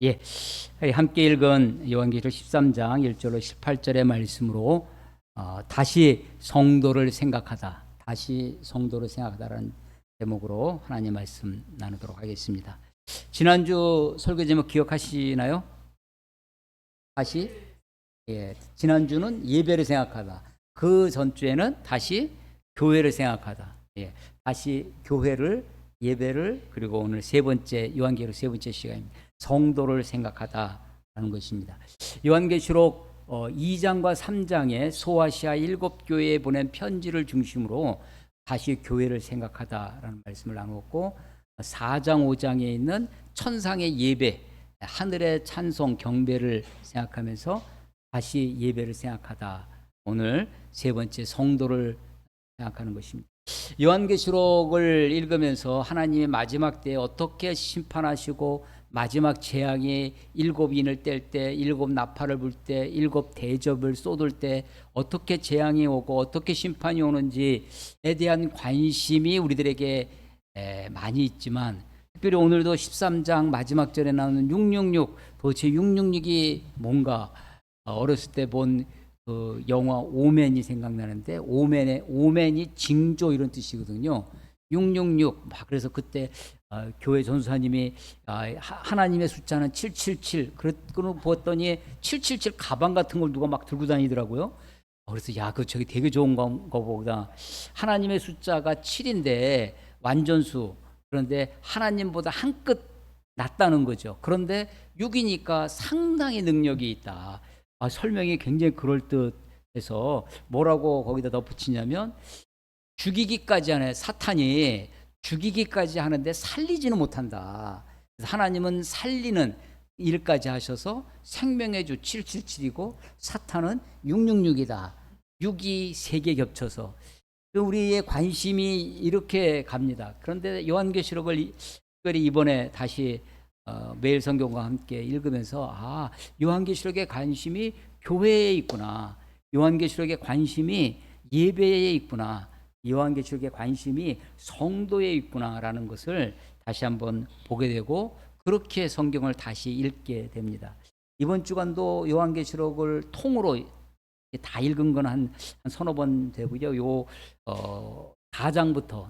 예, 함께 읽은 요한계시록 13장 1절로 18절의 말씀으로 다시 성도를 생각하다, 다시 성도를 생각하다라는 제목으로 하나님 말씀 나누도록 하겠습니다. 지난주 설교 제목 기억하시나요? 다시 지난주는 예배를 생각하다. 그 전주에는 다시 교회를 생각하다. 다시 교회를, 예배를, 그리고 오늘 세 번째 요한계시록 세 번째 시간입니다. 성도를 생각하다라는 것입니다. 요한계시록 2장과 3장에 소아시아 7교회에 보낸 편지를 중심으로 다시 교회를 생각하다라는 말씀을 나누었고, 4장 5장에 있는 천상의 예배, 하늘의 찬송 경배를 생각하면서 다시 예배를 생각하다. 오늘 세 번째 성도를 생각하는 것입니다. 요한계시록을 읽으면서 하나님의 마지막 때에 어떻게 심판하시고 마지막 재앙이 7인을 뗄 때, 7나팔을 불 때, 7대접을 쏟을 때 어떻게 재앙이 오고 어떻게 심판이 오는지에 대한 관심이 우리들에게 많이 있지만, 특별히 오늘도 13장 마지막 절에 나오는 666, 도대체 666이 뭔가, 어렸을 때 본 그 영화 오맨이 생각나는데, 오맨이 징조 이런 뜻이거든요. 666. 그래서 그때 교회 전수사님이 하나님의 숫자는 777. 그러고 보았더니 777 가방 같은 걸 누가 막 들고 다니더라고요. 그래서 그 저기 되게 좋은 거보다 하나님의 숫자가 7인데 완전수. 그런데 하나님보다 한 끗 낫다는 거죠. 그런데 6이니까 상당히 능력이 있다. 설명이 굉장히 그럴듯해서 뭐라고 거기다 덧붙이냐면, 죽이기까지 하네. 사탄이 죽이기까지 하는데 살리지는 못한다. 하나님은 살리는 일까지 하셔서 생명의 주 777이고 사탄은 666이다. 6이 3개 겹쳐서 우리의 관심이 이렇게 갑니다. 그런데 요한계시록을 특별히 이번에 다시 매일 성경과 함께 읽으면서 요한계시록의 관심이 교회에 있구나. 요한계시록의 관심이 예배에 있구나. 요한계시록의 관심이 성도에 있구나라는 것을 다시 한번 보게 되고, 그렇게 성경을 다시 읽게 됩니다. 이번 주간도 요한계시록을 통으로 다 읽은 건 한 서너 번 되고요. 요 4장부터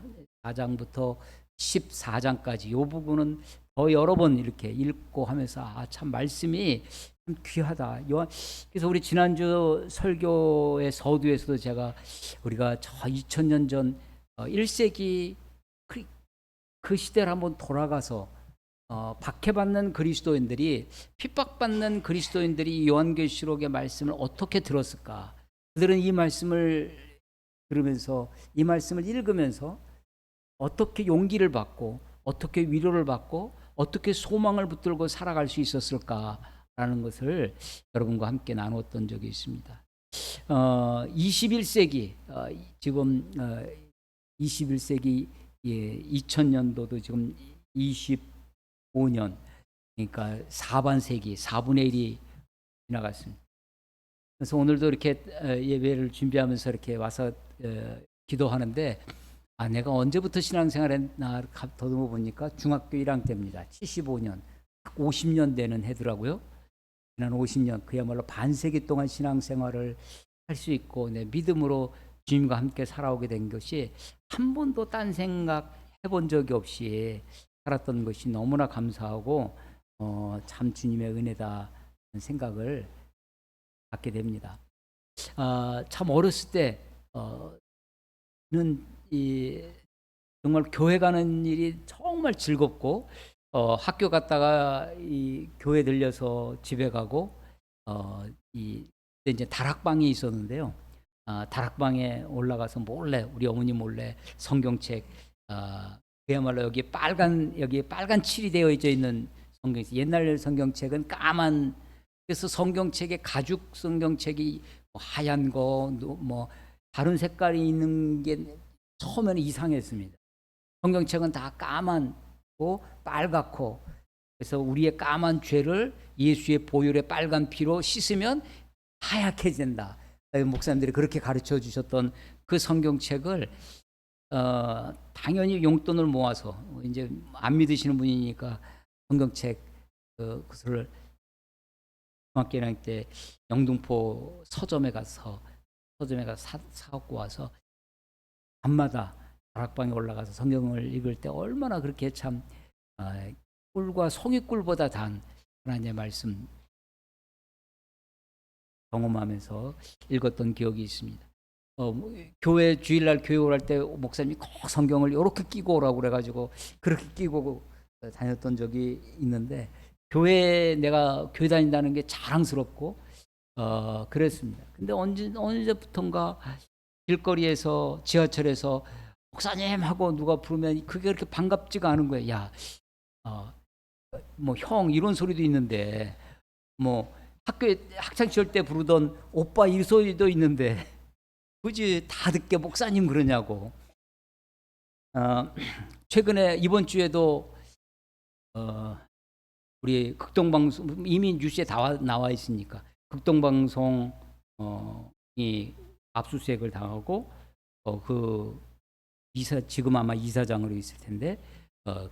14장까지 요 부분은 더 여러 번 이렇게 읽고 하면서 참 말씀이 참 귀하다. 그래서 우리 지난주 설교의 서두에서도 우리가 저 2000년 전 1세기 그 시대를 한번 돌아가서 박해받는 그리스도인들이, 핍박받는 그리스도인들이 요한계시록의 말씀을 어떻게 들었을까? 그들은 이 말씀을 들으면서, 이 말씀을 읽으면서 어떻게 용기를 받고 어떻게 위로를 받고 어떻게 소망을 붙들고 살아갈 수 있었을까라는 것을 여러분과 함께 나누었던 적이 있습니다. 21세기 지금 21세기 2000년도도 지금 25년, 그러니까 4반세기 4분의 1이 지나갔습니다. 그래서 오늘도 이렇게 예배를 준비하면서 이렇게 와서 기도하는데, 내가 언제부터 신앙생활 했나 더듬어 보니까 중학교 1학년 때입니다. 75년, 50년 되는 해더라고요. 지난 50년, 그야말로 반세기 동안 신앙생활을 할 수 있고 내 믿음으로 주님과 함께 살아오게 된 것이, 한 번도 딴 생각 해본 적이 없이 살았던 것이 너무나 감사하고 참 주님의 은혜다 생각을 갖게 됩니다. 참 어렸을 때는 정말 교회 가는 일이 정말 즐겁고, 학교 갔다가 이 교회 들려서 집에 가고, 이제 다락방이 있었는데요. 다락방에 올라가서 몰래, 우리 어머니 몰래 성경책, 그야말로 여기 빨간 칠이 되어 있는 성경책, 옛날 성경책은 까만, 그래서 성경책에 가죽 성경책이 하얀 거, 뭐 다른 색깔이 있는 게 처음에는 이상했습니다. 성경책은 다 까만고 빨갛고, 그래서 우리의 까만 죄를 예수의 보혈의 빨간 피로 씻으면 하얗게 된다. 목사님들이 그렇게 가르쳐 주셨던 그 성경책을 당연히 용돈을 모아서, 이제 안 믿으시는 분이니까 성경책 그것을 중학교 1학년 때 영등포 서점에 가서 사갖고 와서 밤마다 다락방에 올라가서 성경을 읽을 때 얼마나 그렇게 참 꿀과 송이꿀보다 단 하나님의 말씀 경험하면서 읽었던 기억이 있습니다. 교회 주일날 교회 오랄 때 목사님이 꼭 성경을 이렇게 끼고 오라고 그래가지고 그렇게 끼고 다녔던 적이 있는데 내가 교회 다닌다는 게 자랑스럽고 그랬습니다. 근데 언제부턴가 길거리에서 지하철에서 목사님 하고 누가 부르면 그게 그렇게 반갑지가 않은 거예요. 야, 뭐 형 이런 소리도 있는데 뭐 학교에 학창 시절 때 부르던 오빠 이 소리도 있는데 굳이 다 듣게 목사님 그러냐고. 최근에 이번 주에도 우리 극동방송 이미 뉴스에 다 나와 있으니까 극동방송이 압수수색을 당하고 그 지금 아마 이사장으로 있을 텐데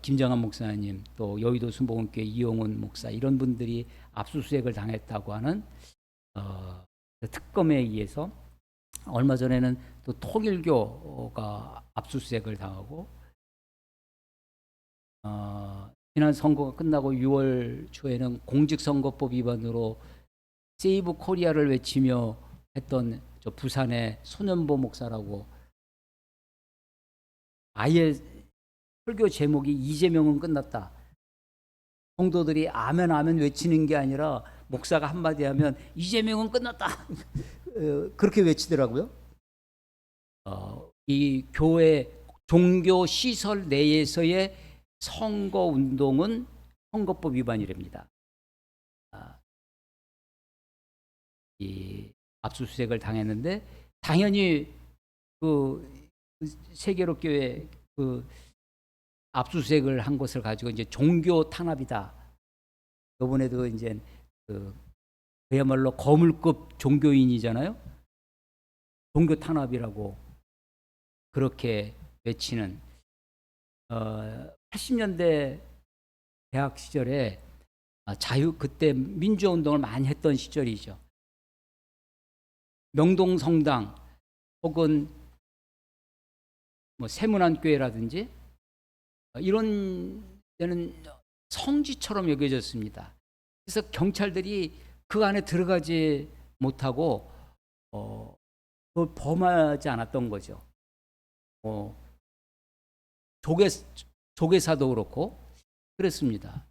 김정한 목사님 또 여의도 순복음교회 이용훈 목사 이런 분들이 압수수색을 당했다고 하는 특검에 의해서 얼마 전에는 또 통일교가 압수수색을 당하고 지난 선거가 끝나고 6월 초에는 공직선거법 위반으로 세이브 코리아를 외치며 했던 저 부산의 손연보 목사라고 아예 설교 제목이 이재명은 끝났다. 성도들이 아멘 아멘 외치는 게 아니라 목사가 한마디 하면 이재명은 끝났다. 그렇게 외치더라고요. 이 교회 종교 시설 내에서의 선거 운동은 선거법 위반이랍니다. 이 압수수색을 당했는데 당연히 그 세계로 교회 그 압수수색을 한 것을 가지고 이제 종교 탄압이다. 이번에도 이제 그야말로 거물급 종교인이잖아요. 종교 탄압이라고 그렇게 외치는 80년대 대학 시절에 그때 민주화 운동을 많이 했던 시절이죠. 명동성당 혹은 뭐 세문안교회라든지 이런 데는 성지처럼 여겨졌습니다. 그래서 경찰들이 그 안에 들어가지 못하고 그걸 범하지 않았던 거죠. 조계사도 그렇고 그랬습니다.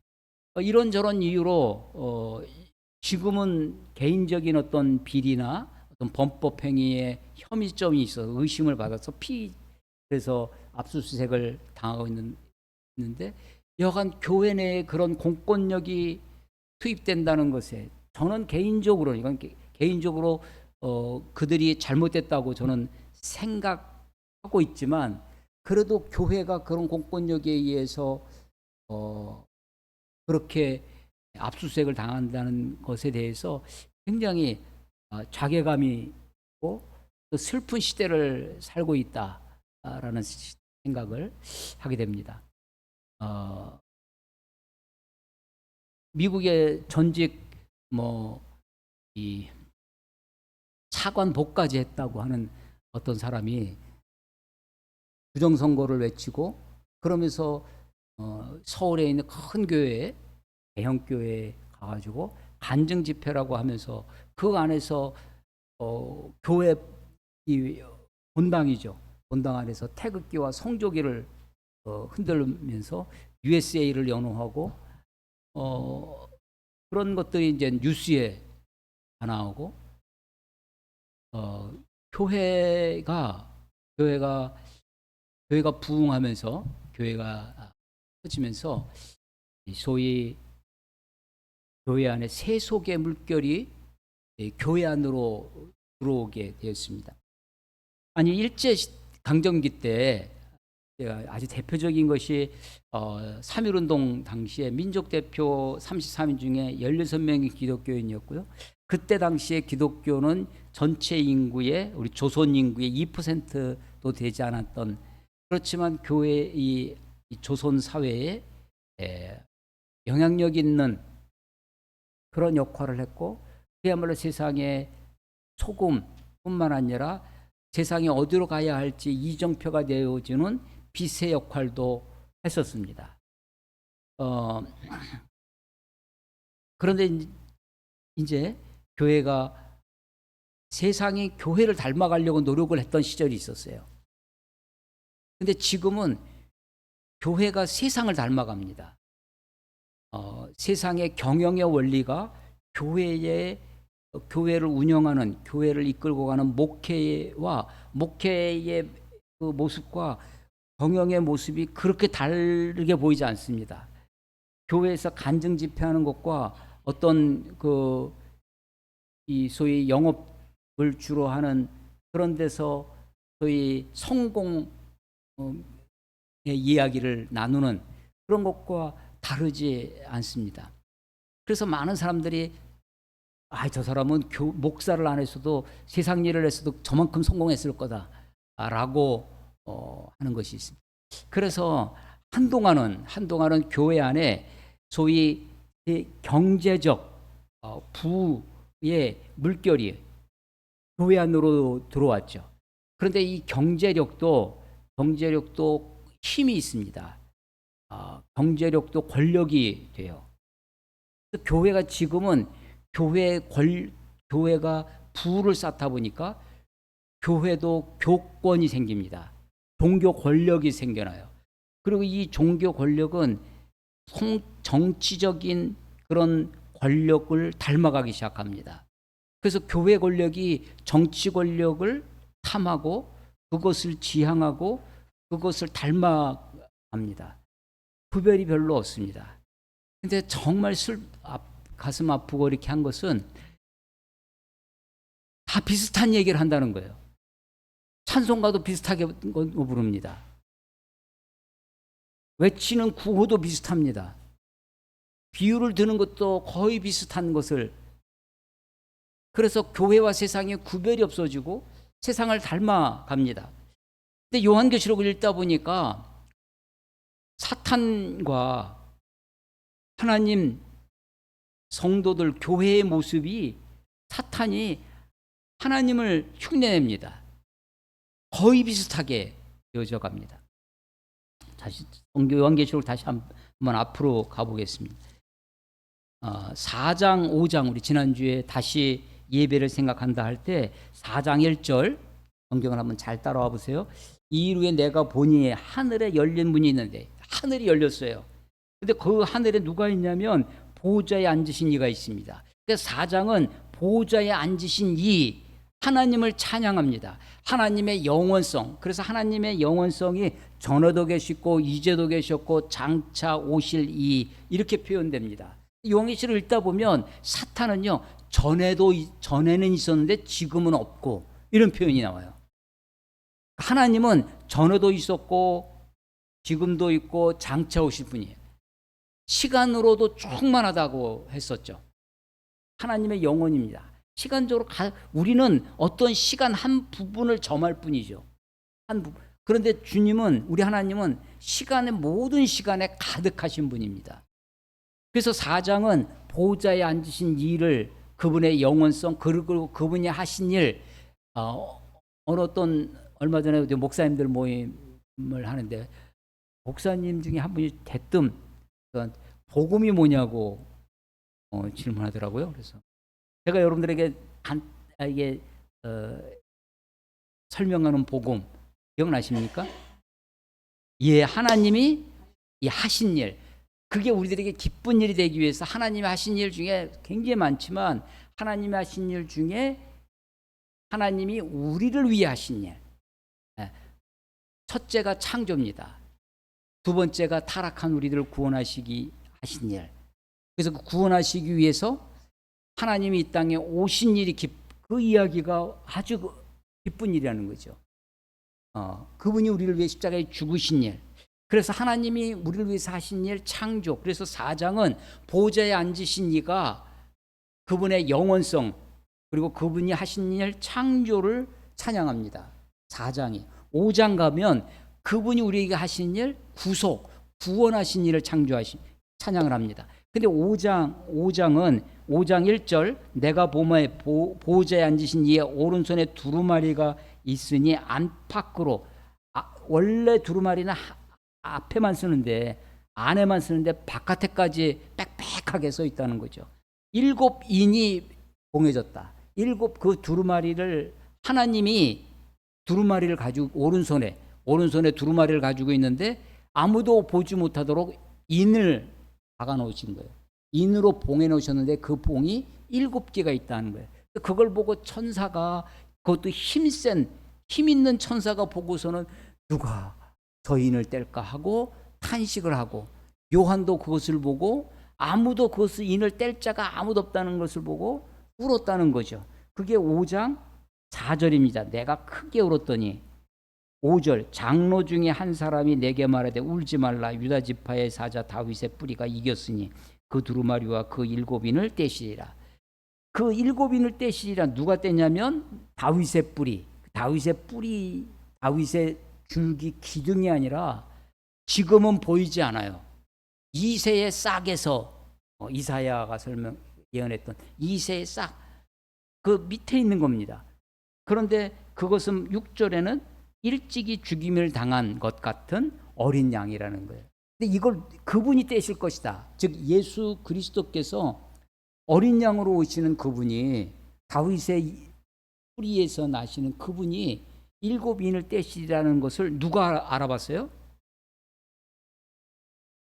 이런저런 이유로 지금은 개인적인 어떤 비리나 어떤 범법 행위에 혐의점이 있어서 의심을 받아서 그래서 압수수색을 당하고 있는데 여간 교회 내에 그런 공권력이 투입된다는 것에 저는 이건 개인적으로 그들이 잘못됐다고 저는 생각하고 있지만 그래도 교회가 그런 공권력에 의해서 그렇게 압수수색을 당한다는 것에 대해서 굉장히 자괴감이 있고 또 슬픈 시대를 살고 있다라는 생각을 하게 됩니다. 미국의 전직 이 차관복까지 했다고 하는 어떤 사람이 부정선거를 외치고 그러면서 서울에 있는 큰 교회, 대형 교회에 가가지고 간증 집회라고 하면서 그 안에서 교회 이 본당이죠. 본당 안에서 태극기와 성조기를 흔들면서 USA를 연호하고 그런 것들이 이제 뉴스에 다 나오고 교회가 부흥하면서 교회가 커지면서 소위 교회 안에 세속의 물결이 교회 안으로 들어오게 되었습니다. 아니 일제 강점기 때 아주 대표적인 것이 3.1운동 당시에 민족대표 33인 중에 16명이 기독교인이었고요. 그때 당시에 기독교는 전체 인구의 우리 조선 인구의 2%도 되지 않았던 그렇지만 교회 이 조선 사회에 영향력 있는 그런 역할을 했고, 그야말로 세상의 소금뿐만 아니라 세상이 어디로 가야 할지 이정표가 되어주는 빛의 역할도 했었습니다. 그런데 이제 교회가 세상이 교회를 닮아가려고 노력을 했던 시절이 있었어요. 근데 지금은 교회가 세상을 닮아갑니다. 세상의 경영의 원리가 교회를 운영하는, 교회를 이끌고 가는 목회와 목회의 그 모습과 경영의 모습이 그렇게 다르게 보이지 않습니다. 교회에서 간증 집회하는 것과 어떤 이 소위 영업을 주로 하는 그런 데서 소위 성공의 이야기를 나누는 그런 것과 다르지 않습니다. 그래서 많은 사람들이 저 사람은 목사를 안 했어도 세상 일을 했어도 저만큼 성공했을 거다라고 하는 것이 있습니다. 그래서 한동안은 교회 안에 소위 경제적 부의 물결이 교회 안으로 들어왔죠. 그런데 이 경제력도 힘이 있습니다. 경제력도 권력이 돼요. 교회가 지금은 교회가 부를 쌓다 보니까 교회도 교권이 생깁니다. 종교 권력이 생겨나요. 그리고 이 종교 권력은 정치적인 그런 권력을 닮아가기 시작합니다. 그래서 교회 권력이 정치 권력을 탐하고 그것을 지향하고 그것을 닮아갑니다. 구별이 별로 없습니다. 근데 정말 가슴 아프고 이렇게 한 것은 다 비슷한 얘기를 한다는 거예요. 찬송가도 비슷하게 부릅니다. 외치는 구호도 비슷합니다. 비유를 드는 것도 거의 비슷한 것을. 그래서 교회와 세상의 구별이 없어지고 세상을 닮아갑니다. 근데 요한계시록을 읽다 보니까 사탄과 하나님 성도들 교회의 모습이 사탄이 하나님을 흉내냅니다. 거의 비슷하게 되어져 갑니다. 다시 요한계시록 다시 한번 앞으로 가보겠습니다. 4장 5장 우리 지난주에 다시 예배를 생각한다 할 때 4장 1절 성경을 한번 잘 따라와 보세요. 이후에 내가 보니 하늘에 열린 문이 있는데, 하늘이 열렸어요. 근데 그 하늘에 누가 있냐면 보호자에 앉으신 이가 있습니다. 그래서 4장은 보호자에 앉으신 이 하나님을 찬양합니다. 하나님의 영원성. 그래서 하나님의 영원성이 전에도 계시고 이제도 계셨고 장차 오실 이 이렇게 표현됩니다. 요한계시록을 읽다 보면 사탄은요 전에는 있었는데 지금은 없고 이런 표현이 나와요. 하나님은 전에도 있었고 지금도 있고 장차 오실 분이에요. 시간으로도 충만하다고 했었죠. 하나님의 영혼입니다. 시간적으로 우리는 어떤 시간 한 부분을 점할 뿐이죠. 그런데 주님은, 우리 하나님은 시간의 모든 시간에 가득하신 분입니다. 그래서 4장은 보호자에 앉으신 일을, 그분의 영원성, 그리고 그분이 하신 일, 얼마 전에 목사님들 모임을 하는데 목사님 중에 한 분이 대뜸 복음이 뭐냐고 질문하더라고요. 그래서 제가 여러분들에게 설명하는 복음 기억나십니까? 하나님이 이 하신 일, 그게 우리들에게 기쁜 일이 되기 위해서 하나님이 하신 일 중에 굉장히 많지만, 하나님이 하신 일 중에 하나님이 우리를 위해 하신 일, 첫째가 창조입니다. 두 번째가 타락한 우리들을 구원하시기 하신 일. 그래서 그 구원하시기 위해서 하나님이 이 땅에 오신 일이 그 이야기가 아주 기쁜 일이라는 거죠. 그분이 우리를 위해 십자가에 죽으신 일. 그래서 하나님이 우리를 위해서 하신 일, 창조. 그래서 4장은 보좌에 앉으신 이가 그분의 영원성, 그리고 그분이 하신 일, 창조를 찬양합니다. 4장이. 5장 가면 그분이 우리에게 하신 일, 구원하신 일을 찬양을 합니다. 근데 5장은 5장 1절 내가 보매 보호자에 앉으신 이의 오른손에 두루마리가 있으니 안팎으로 원래 두루마리는 앞에만 쓰는데 안에만 쓰는데 바깥에까지 빽빽하게 써 있다는 거죠. 7인이 봉해졌다. 7 그 두루마리를 하나님이 두루마리를 가지고 오른손에 두루마리를 가지고 있는데 아무도 보지 못하도록 인을 박아 놓으신 거예요. 인으로 봉해 놓으셨는데 그 봉이 7개가 있다는 거예요. 그걸 보고 천사가, 그것도 힘 있는 천사가 보고서는 누가 저 인을 뗄까 하고 탄식을 하고, 요한도 그것을 보고 아무도 그것을 인을 뗄 자가 아무도 없다는 것을 보고 울었다는 거죠. 그게 5장 4절입니다. 내가 크게 울었더니 5절 장로 중에 한 사람이 내게 말하되 울지 말라 유다 지파의 사자 다윗의 뿌리가 이겼으니 그 두루마리와 그 7인을 떼시리라. 그 7인을 떼시리라. 누가 떼냐면 다윗의 뿌리, 다윗의 줄기 기둥이 아니라 지금은 보이지 않아요. 이새의 싹에서 이사야가 예언했던 이새의 싹, 그 밑에 있는 겁니다. 그런데 그것은 6절에는 일찍이 죽임을 당한 것 같은 어린 양이라는 거예요. 근데 이걸 그분이 떼실 것이다. 즉 예수 그리스도께서 어린 양으로 오시는 그분이, 다윗의 뿌리에서 나시는 그분이 7인을 떼시리라는 것을 누가 알아봤어요?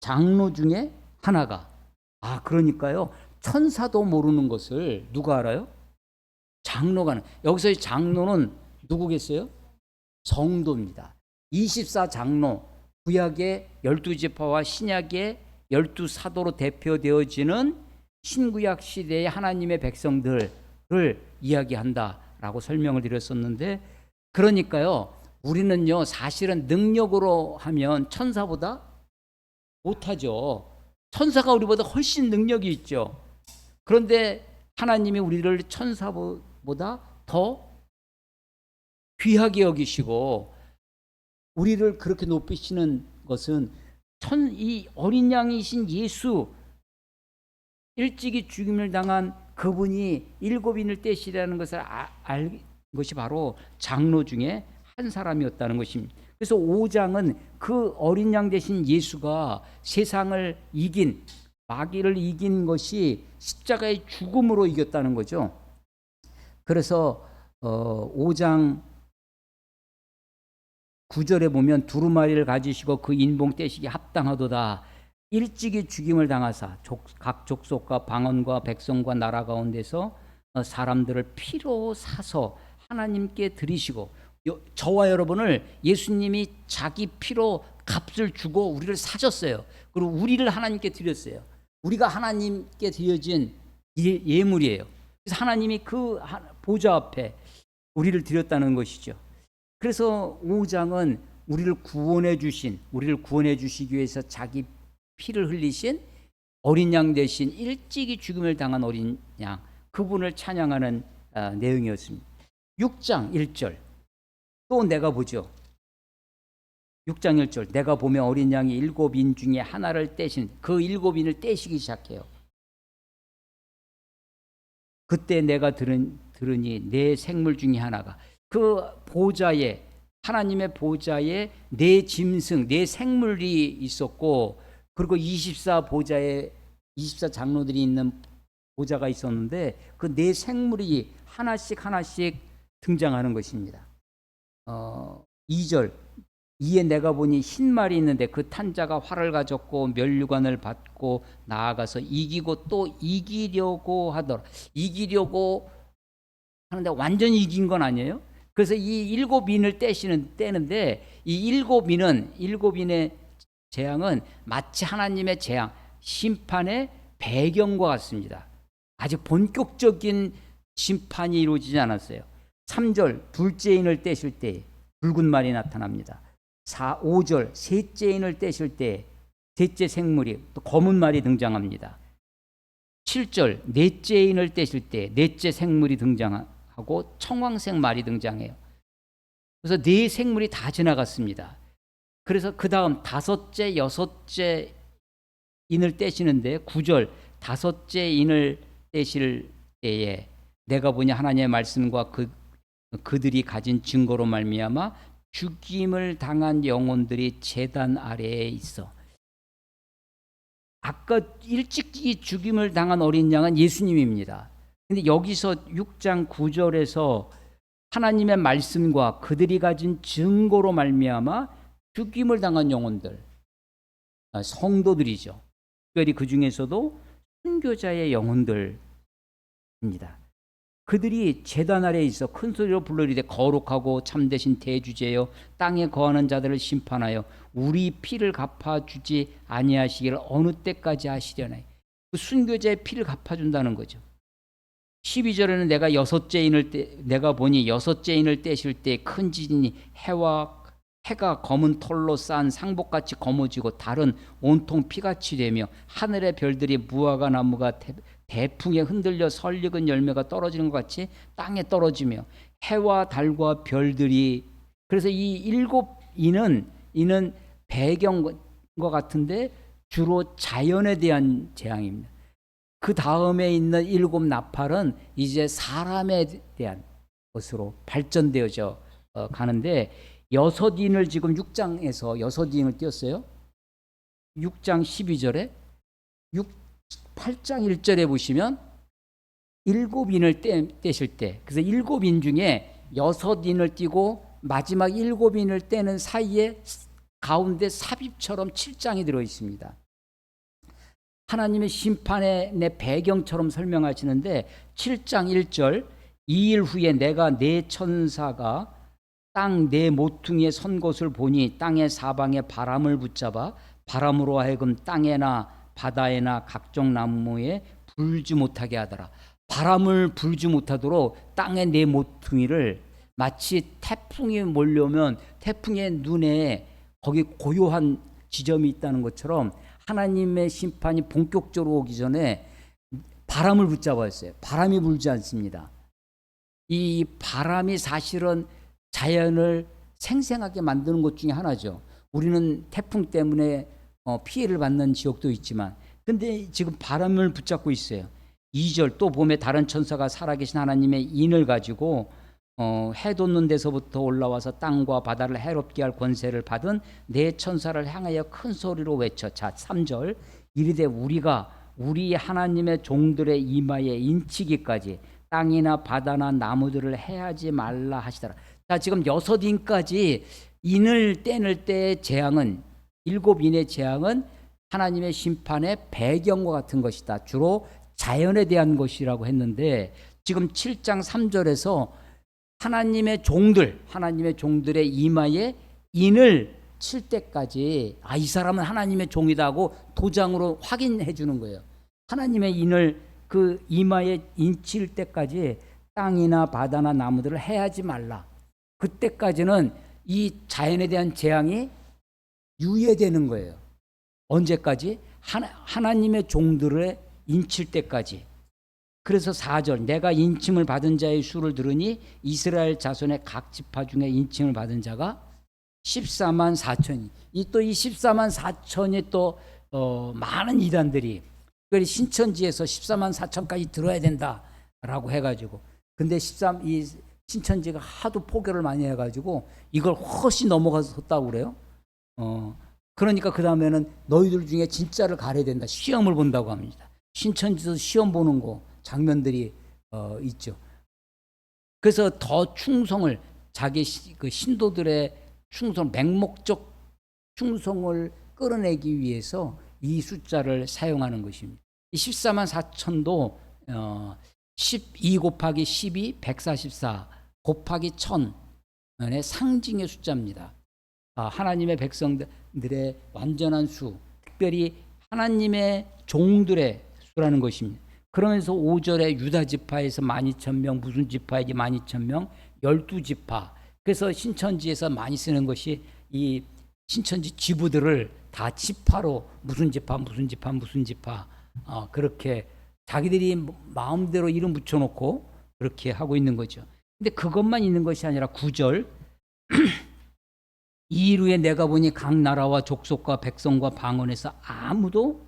장로 중에 하나가. 그러니까요, 천사도 모르는 것을 누가 알아요? 장로가. 여기서의 장로는 누구겠어요? 성도입니다. 24장로, 구약의 12지파와 신약의 12사도로 대표되어지는 신구약 시대의 하나님의 백성들을 이야기한다라고 설명을 드렸었는데, 그러니까요, 우리는요 사실은 능력으로 하면 천사보다 못하죠. 천사가 우리보다 훨씬 능력이 있죠. 그런데 하나님이 우리를 천사보다 더 귀하게 여기시고 우리를 그렇게 높이시는 것은 이 어린 양이신 예수, 일찍이 죽임을 당한 그분이 7인을 떼시라는 것을 알 것이 바로 장로 중에 한 사람이었다는 것입니다. 그래서 5장은 그 어린 양 대신 예수가 세상을 이긴, 마귀를 이긴 것이 십자가의 죽음으로 이겼다는 거죠. 그래서 5장 9절에 보면 두루마리를 가지시고 그 인봉 떼시기 합당하도다. 일찍이 죽임을 당하사 각 족속과 방언과 백성과 나라 가운데서 사람들을 피로 사서 하나님께 드리시고, 저와 여러분을 예수님이 자기 피로 값을 주고 우리를 사셨어요. 그리고 우리를 하나님께 드렸어요. 우리가 하나님께 드려진 예물이에요. 그래서 하나님이 그 보좌 앞에 우리를 드렸다는 것이죠. 그래서 5장은 우리를 구원해 주시기 위해서 자기 피를 흘리신 어린 양 대신 일찍이 죽음을 당한 어린 양, 그분을 찬양하는 내용이었습니다. 6장 1절 또 내가 보죠. 6장 1절 내가 보면 어린 양이 7인 중에 하나를 떼신, 그 7인을 떼시기 시작해요. 그때 내가 들으니 내 생물 중에 하나가, 그 보좌에, 하나님의 보좌에 네 짐승, 네 생물이 있었고, 그리고 24 장로들이 있는 보좌가 있었는데 그 네 생물이 하나씩 등장하는 것입니다. 2절 이에 내가 보니 흰 말이 있는데 그 탄자가 활을 가졌고 면류관을 받고 나아가서 이기고 또 이기려고 하더라. 이기려고 하는데 완전히 이긴 건 아니에요. 그래서 이 7인을 떼는데 이 7인의 재앙은 마치 하나님의 재앙, 심판의 배경과 같습니다. 아직 본격적인 심판이 이루어지지 않았어요. 3절 둘째 인을 떼실 때 붉은 말이 나타납니다. 5절 셋째 인을 떼실 때 셋째 생물이 또 검은 말이 등장합니다. 7절 넷째 인을 떼실 때 넷째 생물이 등장하고 청황색 말이 등장해요. 그래서 네 생물이 다 지나갔습니다. 그래서 그 다음 다섯째, 여섯째 인을 떼시는데 9절 다섯째 인을 떼실 때에 내가 보니 하나님의 말씀과 그들이 가진 증거로 말미암아 죽임을 당한 영혼들이 제단 아래에 있어. 아까 일찍이 죽임을 당한 어린 양은 예수님입니다. 근데 여기서 6장 9절에서 하나님의 말씀과 그들이 가진 증거로 말미암아 죽임을 당한 영혼들, 성도들이죠. 특별히 그 중에서도 순교자의 영혼들입니다. 그들이 제단 아래에 있어 큰 소리로 불러이르되 거룩하고 참되신 대주제여 땅에 거하는 자들을 심판하여 우리 피를 갚아주지 아니하시기를 어느 때까지 하시려나. 그 순교자의 피를 갚아준다는 거죠. 12절에는 내가 보니 여섯째 인을 떼실 때 큰 지진이 해가 검은 털로 쌓은 상복같이 검어지고 달은 온통 피같이 되며 하늘의 별들이 무화과 나무가 대풍에 흔들려 설익은 열매가 떨어지는 것 같이 땅에 떨어지며 해와 달과 별들이, 그래서 이 일곱 이는 배경과 같은데 주로 자연에 대한 재앙입니다. 그 다음에 있는 일곱 나팔은 이제 사람에 대한 것으로 발전되어져 가는데, 여섯 인을 지금 6장에서 여섯 인을 띄었어요. 6장 12절에 8장 1절에 보시면 일곱 인을 떼실 때, 그래서 일곱 인 중에 여섯 인을 띄고 마지막 일곱 인을 떼는 사이에 가운데 삽입처럼 7장이 들어 있습니다. 하나님의 심판의 내 배경처럼 설명하시는데 7장 1절, 2일 후에 내가 네 천사가 땅 네 모퉁이에 선 것을 보니 땅의 사방에 바람을 붙잡아 바람으로 하여금 땅에나 바다에나 각종 나무에 불지 못하게 하더라. 바람을 불지 못하도록 땅의 네 모퉁이를, 마치 태풍이 몰려오면 태풍의 눈에 거기 고요한 지점이 있다는 것처럼 하나님의 심판이 본격적으로 오기 전에 바람을 붙잡았어요. 바람이 불지 않습니다. 이 바람이 사실은 자연을 생생하게 만드는 것 중에 하나죠. 우리는 태풍 때문에 피해를 받는 지역도 있지만, 근데 지금 바람을 붙잡고 있어요. 2절 또 봄에 다른 천사가 살아계신 하나님의 인을 가지고 해 돋는 데서부터 올라와서 땅과 바다를 해롭게 할 권세를 받은 네 천사를 향하여 큰 소리로 외쳐. 자, 3절 이르되 우리가 우리 하나님의 종들의 이마에 인치기까지 땅이나 바다나 나무들을 해하지 말라 하시더라. 자, 지금 여섯 인까지 인을 떼낼 때의 재앙은, 일곱 인의 재앙은 하나님의 심판의 배경과 같은 것이다. 주로 자연에 대한 것이라고 했는데, 지금 7장 3절에서 하나님의 종들의 이마에 인을 칠 때까지, 이 사람은 하나님의 종이다 하고 도장으로 확인해 주는 거예요. 하나님의 인을 그 이마에 인칠 때까지 땅이나 바다나 나무들을 해하지 말라. 그때까지는 이 자연에 대한 재앙이 유예되는 거예요. 언제까지? 하나님의 종들을 인칠 때까지. 그래서 4절 내가 인침을 받은 자의 수를 들으니 이스라엘 자손의 각 지파 중에 인침을 받은 자가 14만 4천이. 이 14만 4천이 또 많은 이단들이, 특별히 신천지에서 14만 4천까지 들어야 된다라고 해가지고, 근데 이 신천지가 하도 포교를 많이 해가지고 이걸 훨씬 넘어갔다고 그래요. 그러니까 그 다음에는 너희들 중에 진짜를 가려야 된다, 시험을 본다고 합니다. 신천지도 시험 보는 거 장면들이 있죠. 그래서 더 충성을, 자기 그 신도들의 맹목적 충성을 끌어내기 위해서 이 숫자를 사용하는 것입니다. 14만 4천도 12 곱하기 12 144 곱하기 1000의 상징의 숫자입니다. 하나님의 백성들의 완전한 수, 특별히 하나님의 종들의 수라는 것입니다. 그러면서 5절에 유다 지파에서 12,000명, 무슨 지파에게 12,000명, 12지파. 그래서 신천지에서 많이 쓰는 것이 이 신천지 지부들을 다 지파로 무슨 지파 그렇게 자기들이 마음대로 이름 붙여놓고 그렇게 하고 있는 거죠. 근데 그것만 있는 것이 아니라 9절 이일 후에 내가 보니 각 나라와 족속과 백성과 방언에서 아무도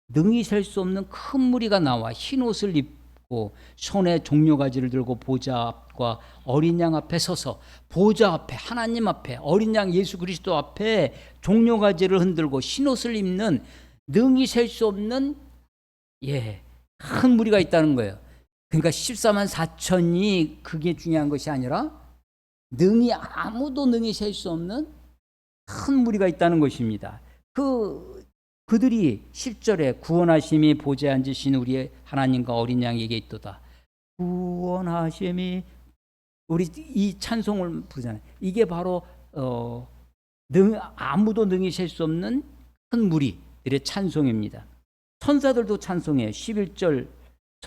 능히 셀 수 없는 큰 무리가 나와 흰 옷을 입고 손에 종려가지를 들고 보좌 앞과 어린 양 앞에 서서 보좌 앞에 하나님 앞에 어린 양 예수 그리스도 앞에 종려가지를 흔들고 흰옷을 입는 능히 셀 수 없는 큰 무리가 있다는 거예요. 그러니까 14만 4천이 그게 중요한 것이 아니라 아무도 능히 셀 수 없는 큰 무리가 있다는 것입니다. 그들이 10절에 구원하심이 보좌에 앉으신 우리의 하나님과 어린 양에게 있도다. 구원하심이 우리 이 찬송을 부르잖아요. 이게 바로 아무도 능히 셀 수 없는 큰 무리들의 찬송입니다. 천사들도 찬송해요. 11절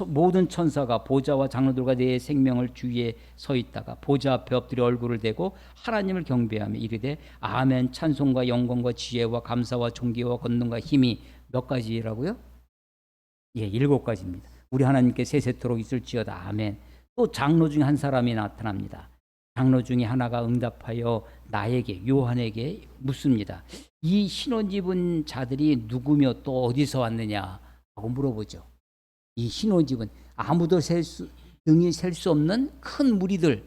모든 천사가 보좌와 장로들과 내 생명을 주위에 서 있다가 보좌 앞에 엎드려 얼굴을 대고 하나님을 경배하며 이르되 아멘. 찬송과 영광과 지혜와 감사와 존귀와 권능과 힘이 몇 가지라고요? 7가지입니다. 우리 하나님께 세세토록 있을지어다. 아멘. 또 장로 중에 한 사람이 나타납니다. 장로 중에 하나가 응답하여 나에게 요한에게 묻습니다. 이 흰옷 입은 자들이 누구며 또 어디서 왔느냐 하고 물어보죠. 이 흰옷 입은 아무도 능히 셀 수 없는 큰 무리들,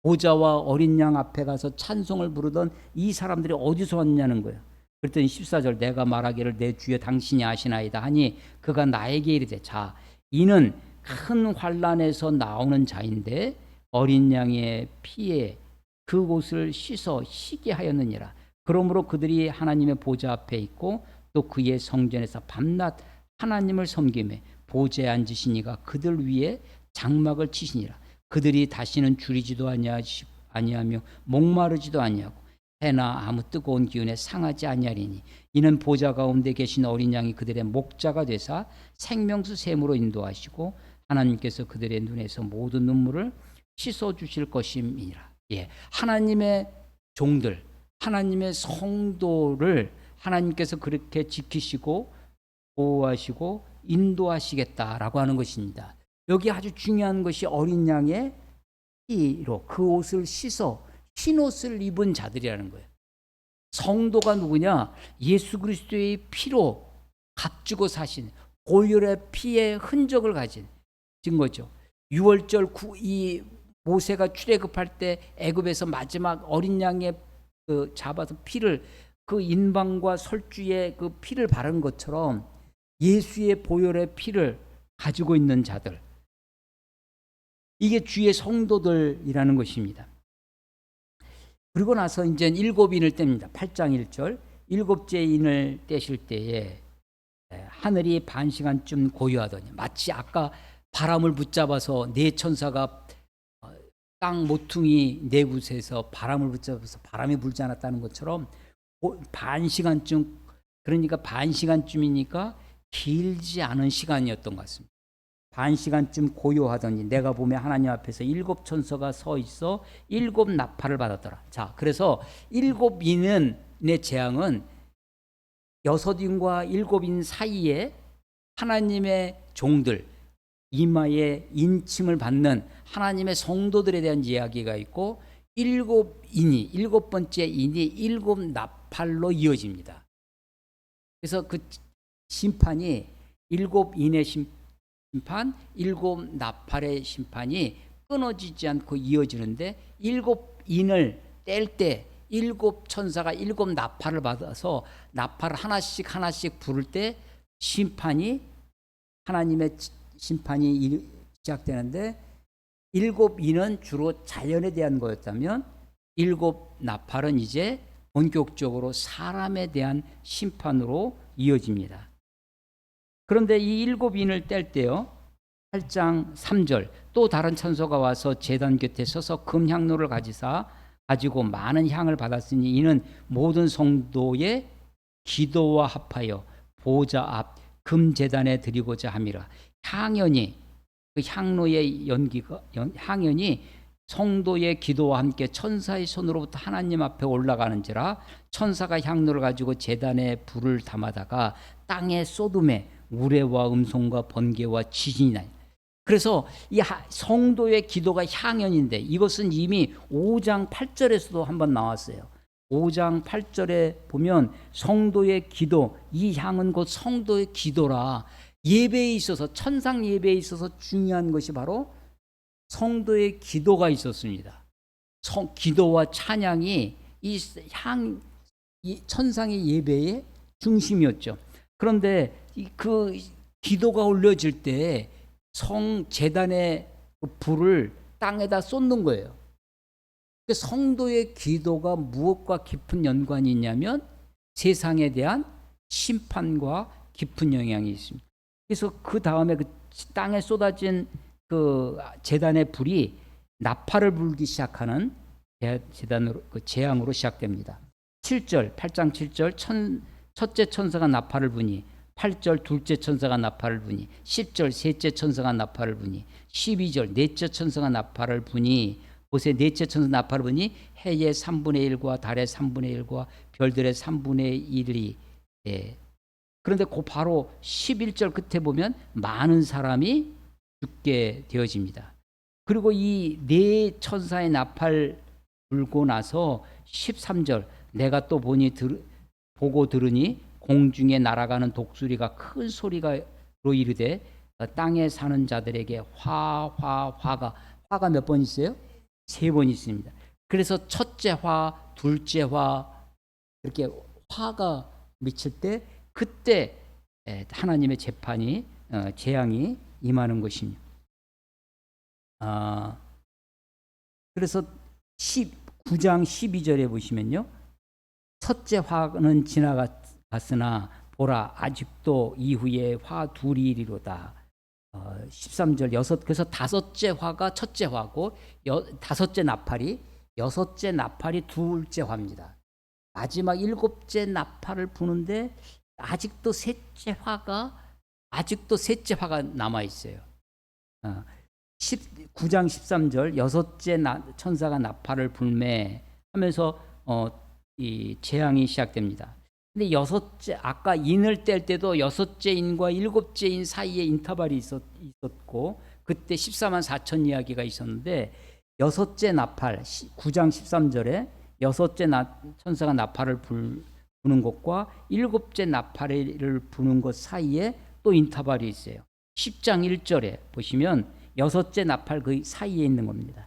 보좌와 어린 양 앞에 가서 찬송을 부르던 이 사람들이 어디서 왔냐는 거예요. 그랬더니 14절 내가 말하기를 내 주여 당신이 아시나이다 하니 그가 나에게 이르되 자 이는 큰 환난에서 나오는 자인데 어린 양의 피에 그곳을 씻어 희게 하였느니라. 그러므로 그들이 하나님의 보좌 앞에 있고 또 그의 성전에서 밤낮 하나님을 섬기며 보좌에 앉으신 이가 그들 위에 장막을 치시니라. 그들이 다시는 줄이지도 아니하며 목마르지도 아니하고 해나 아무 뜨거운 기운에 상하지 아니하리니 이는 보좌 가운데 계신 어린 양이 그들의 목자가 되사 생명수 샘으로 인도하시고 하나님께서 그들의 눈에서 모든 눈물을 씻어 주실 것임이니라. 하나님의 종들, 하나님의 성도를 하나님께서 그렇게 지키시고 보호하시고 인도하시겠다라고 하는 것입니다. 여기 아주 중요한 것이 어린 양의 피로 그 옷을 씻어 흰 옷을 입은 자들이라는 거예요. 성도가 누구냐? 예수 그리스도의 피로 값주고 사신 보혈의 피의 흔적을 가진 거죠. 6월절 이 모세가 출애굽할 때 애굽에서 마지막 어린 양의 잡아서 피를 그 인방과 설주에 그 피를 바른 것처럼 예수의 보혈의 피를 가지고 있는 자들, 이게 주의 성도들이라는 것입니다. 그리고 나서 이제 7인을 뗍니다. 8장 1절 7째 인을 떼실 때에 하늘이 반 시간쯤 고요하더니 마치 아까 바람을 붙잡아서 네 천사가 땅 모퉁이 네 곳에서 바람을 붙잡아서 바람이 불지 않았다는 것처럼 반 시간쯤, 그러니까 반 시간쯤이니까 길지 않은 시간이었던 것 같습니다. 반 시간쯤 고요하더니 내가 보면 하나님 앞에서 7 천사가 서 있어 7 나팔을 받았더라. 자, 그래서 7인의 재앙은 6인과 7인 사이에 하나님의 종들, 이마에 인침을 받는 하나님의 성도들에 대한 이야기가 있고 7인이 7번째 인이 7 나팔로 이어집니다. 그래서 그 심판이 7인의 심판, 7 나팔의 심판이 끊어지지 않고 이어지는데 7인을 뗄 때 7 천사가 7 나팔을 받아서 나팔을 하나씩 부를 때 심판이 하나님의 심판이 시작되는데 7인은 주로 자연에 대한 거였다면 7 나팔은 이제 본격적으로 사람에 대한 심판으로 이어집니다. 그런데 이 7인을 뗄 때요 8장 3절 또 다른 천사가 와서 제단 곁에 서서 금향로를 가지고 많은 향을 받았으니 이는 모든 성도의 기도와 합하여 보좌 앞 금제단에 드리고자 함이라. 향연이 그 향로의 향연이 성도의 기도와 함께 천사의 손으로부터 하나님 앞에 올라가는지라. 천사가 향로를 가지고 제단에 불을 담아다가 땅에 쏟음에 우레와 음성과 번개와 지진이 나니. 그래서 이 성도의 기도가 향연인데 이것은 이미 5장 8절에서도 한번 나왔어요. 5장 8절에 보면 성도의 기도, 이 향은 곧 성도의 기도라. 예배에 있어서 천상 예배에 있어서 중요한 것이 바로 성도의 기도가 있었습니다. 기도와 찬양이 이 천상의 예배의 중심이었죠. 그런데 그 기도가 올려질 때 성제단의 불을 땅에다 쏟는 거예요. 성도의 기도가 무엇과 깊은 연관이 있냐면 세상에 대한 심판과 깊은 영향이 있습니다. 그래서 그 다음에 그 땅에 쏟아진 그 제단의 불이 나팔을 불기 시작하는 제단으로 그 재앙으로 시작됩니다. 7절 8장 7절 첫째 천사가 나팔을 부니 8절 둘째 천사가 나팔을 부니 10절 셋째 천사가 나팔을 부니 12절 넷째 천사가 나팔을 부니 보세요. 넷째 천사 나팔을 부니 해의 3분의 1과 달의 3분의 1과 별들의 3분의 1이 그런데 그 바로 11절 끝에 보면 많은 사람이 죽게 되어집니다. 그리고 이 네 천사의 나팔 불고 나서 13절 내가 또 보고 들으니 공중에 날아가는 독수리가 큰 소리로 이르되 땅에 사는 자들에게 화가 몇 번 있어요? 3번 있습니다. 그래서 첫째 화, 둘째 화 이렇게 화가 미칠 때 그때 하나님의 재판이 재앙이 임하는 것입니다. 그래서 9장 12절에 보시면요. 첫째 화는 지나갔으나 보라 아직도 이후에 화 둘이 이리로다. 13절 그래서 다섯째 화가 첫째 화고 다섯째 나팔이 여섯째 나팔이 둘째 화입니다. 마지막 일곱째 나팔을 부는데 아직도 셋째 화가 남아 있어요. 9장 13절 여섯째 천사가 나팔을 불매 하면서 이 재앙이 시작됩니다. 근데 여섯째 아까 인을 뗄 때도 여섯째 인과 일곱째 인 사이에 인터벌이 있었고 그때 14만 4천 이야기가 있었는데 여섯째 나팔 9장 13절에 여섯째 천사가 나팔을 부는 것과 일곱째 나팔을 부는 것 사이에 또 인터벌이 있어요. 10장 1절에 보시면 여섯째 나팔 그 사이에 있는 겁니다.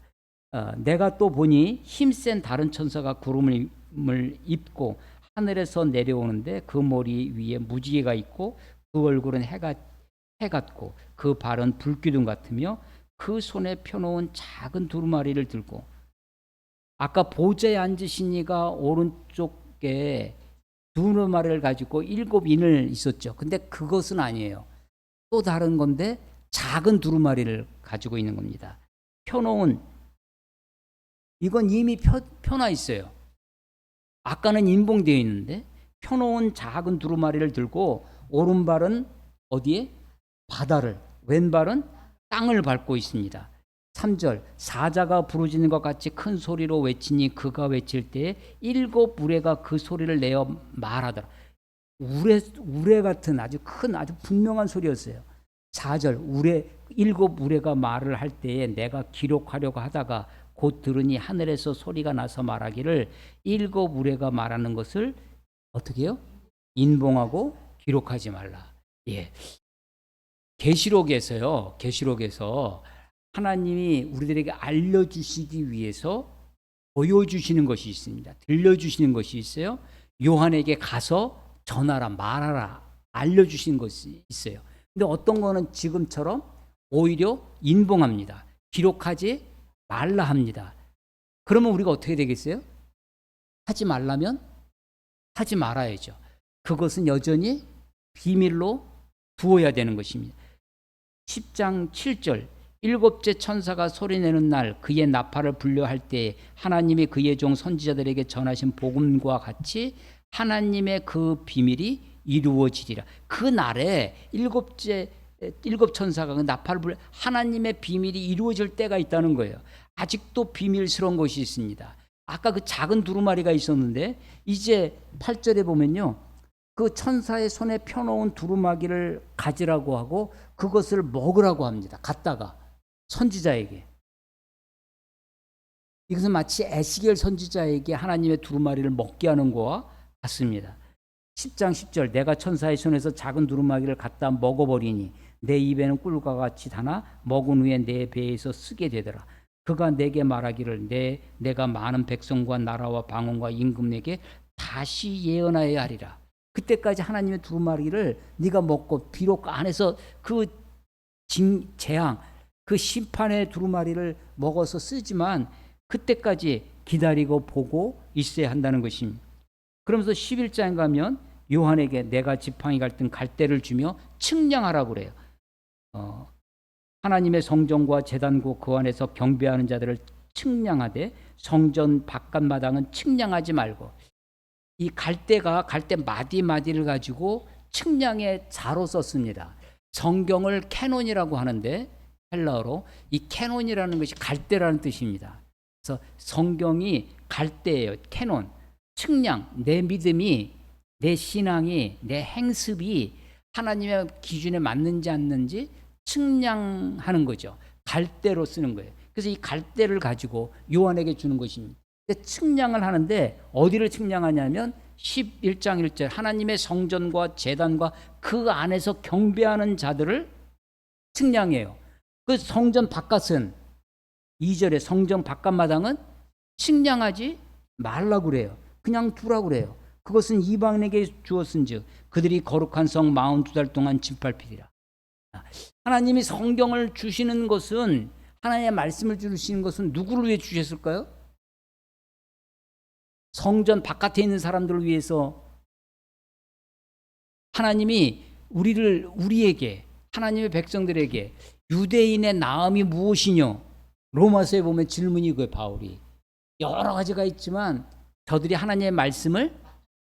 내가 또 보니 힘센 다른 천사가 구름을 입고 하늘에서 내려오는데 그 머리 위에 무지개가 있고 그 얼굴은 해 같고 그 발은 불기둥 같으며 그 손에 펴놓은 작은 두루마리를 들고 아까 보좌에 앉으신 이가 오른쪽에 두루마리를 가지고 7인을 있었죠. 근데 그것은 아니에요. 또 다른 건데 작은 두루마리를 가지고 있는 겁니다. 펴놓은 이건 이미 펴놔 있어요. 아까는 인봉되어 있는데 펴놓은 작은 두루마리를 들고 오른발은 어디에? 바다를 왼발은 땅을 밟고 있습니다. 3절 사자가 부르짖는 것 같이 큰 소리로 외치니 그가 외칠 때에 7 우레가 그 소리를 내어 말하더라. 우레 같은 아주 큰 아주 분명한 소리였어요. 4절 7 우레가 말을 할 때에 내가 기록하려고 하다가 곧 들으니 하늘에서 소리가 나서 말하기를 7 우레가 말하는 것을 어떻게 해요? 인봉하고 기록하지 말라. 예. 계시록에서 하나님이 우리들에게 알려주시기 위해서 보여주시는 것이 있습니다. 들려주시는 것이 있어요. 요한에게 가서 전하라, 말하라, 알려주시는 것이 있어요. 근데 어떤 거는 지금처럼 오히려 인봉합니다. 기록하지 말라 합니다. 그러면 우리가 어떻게 되겠어요? 하지 말라면 하지 말아야죠. 그것은 여전히 비밀로 두어야 되는 것입니다. 10장 7절 7째 천사가 소리내는 날 그의 나팔을 불려 할 때에 하나님이 그의 종 선지자들에게 전하신 복음과 같이 하나님의 그 비밀이 이루어지리라. 그 날에 7 천사가 그 나팔을 불려 하나님의 비밀이 이루어질 때가 있다는 거예요. 아직도 비밀스러운 것이 있습니다. 아까 그 작은 두루마리가 있었는데 이제 8절에 보면요. 그 천사의 손에 펴놓은 두루마기를 가지라고 하고 그것을 먹으라고 합니다. 갖다가 선지자에게. 이것은 마치 에스겔 선지자에게 하나님의 두루마리를 먹게 하는 거와 같습니다. 10장 10절 내가 천사의 손에서 작은 두루마기를 갖다 먹어버리니 내 입에는 꿀과 같이 다나 먹은 후에 내 배에서 쓰게 되더라. 그가 내게 말하기를 내가 많은 백성과 나라와 방언과 임금에게 다시 예언하여야 하리라. 그때까지 하나님의 두루마기를 네가 먹고 비록 안에서 그 재앙 그 심판의 두루마리를 먹어서 쓰지만 그때까지 기다리고 보고 있어야 한다는 것입니다. 그러면서 11장에 가면 요한에게 내가 지팡이 갈등 갈대를 주며 측량하라고 그래요. 하나님의 성전과 제단고 그 안에서 경배하는 자들을 측량하되 성전 바깥마당은 측량하지 말고, 이 갈대가 갈대 마디마디를 가지고 측량의 자로 썼습니다. 성경을 캐논이라고 하는데 헬라어로 이 캐논이라는 것이 갈대라는 뜻입니다. 그래서 성경이 갈대예요. 캐논. 측량. 내 믿음이, 내 신앙이, 내 행습이 하나님의 기준에 맞는지 않는지 측량하는 거죠. 갈대로 쓰는 거예요. 그래서 이 갈대를 가지고 요한에게 주는 것입니다. 측량을 하는데 어디를 측량하냐면 11장 1절 하나님의 성전과 제단과 그 안에서 경배하는 자들을 측량해요. 그 성전 바깥은 2절에 성전 바깥마당은 측량하지 말라고 그래요. 그냥 두라고 그래요. 그것은 이방인에게 주었은즉 그들이 거룩한 성 42달 동안 진팔피리라. 하나님이 성경을 주시는 것은, 하나님의 말씀을 주시는 것은 누구를 위해 주셨을까요? 성전 바깥에 있는 사람들을 위해서. 하나님이 우리에게, 하나님의 백성들에게 유대인의 나음이 무엇이뇨? 로마서에 보면 질문이 그거예요. 바울이 여러 가지가 있지만 저들이 하나님의 말씀을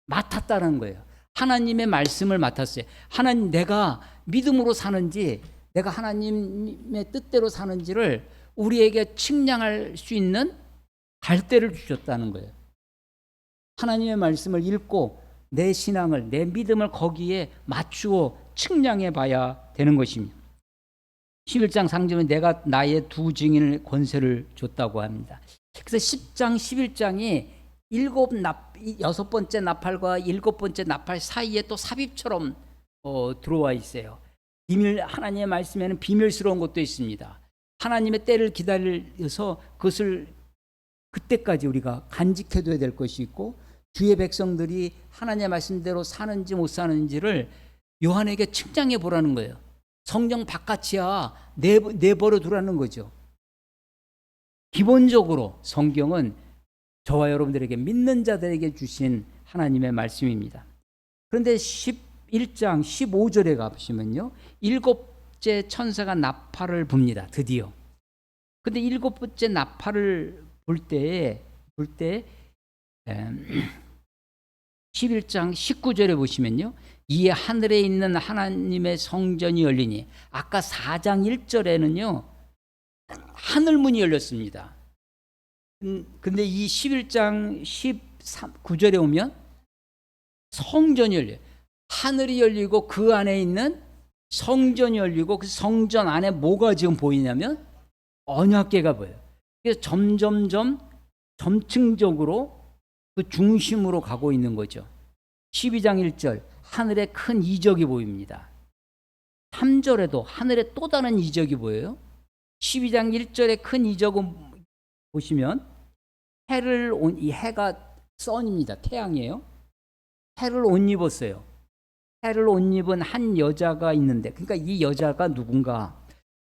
맡았다는 거예요. 하나님의 말씀을 맡았어요. 하나님, 내가 믿음으로 사는지 내가 하나님의 뜻대로 사는지를 우리에게 측량할 수 있는 갈대를 주셨다는 거예요. 하나님의 말씀을 읽고 내 신앙을, 내 믿음을 거기에 맞추어 측량해 봐야 되는 것입니다. 11장 상점은 내가 나의 두 증인을 권세를 줬다고 합니다. 그래서 10장 11장이 여섯 번째 나팔과 일곱 번째 나팔 사이에 또 삽입처럼 들어와 있어요. 하나님의 말씀에는 비밀스러운 것도 있습니다. 하나님의 때를 기다려서 그것을 그때까지 우리가 간직해둬야 될 것이 있고, 주의 백성들이 하나님의 말씀대로 사는지 못 사는지를 요한에게 측량해 보라는 거예요. 성경 바깥이야 내버려 두라는 거죠. 기본적으로 성경은 저와 여러분들에게, 믿는 자들에게 주신 하나님의 말씀입니다. 그런데 11장 15절에 가보시면요, 일곱째 천사가 나팔을 붑니다. 드디어. 근데 일곱 번째 나팔을 불 때 11장 19절에 보시면요, 이에 하늘에 있는 하나님의 성전이 열리니, 아까 4장 1절에는요 하늘문이 열렸습니다. 근데 이 11장 19절에 오면 성전이 열려요. 하늘이 열리고 그 안에 있는 성전이 열리고, 그 성전 안에 뭐가 지금 보이냐면 언약궤가 보여요. 그래서 점층적으로 그 중심으로 가고 있는 거죠. 12장 1절 하늘에 큰 이적이 보입니다. 3절에도 하늘에 또 다른 이적이 보여요. 12장 1절에 큰 이적은 보시면 이 해가 선입니다. 태양이에요. 해를 옷 입었어요. 해를 옷 입은 한 여자가 있는데, 그러니까 이 여자가 누군가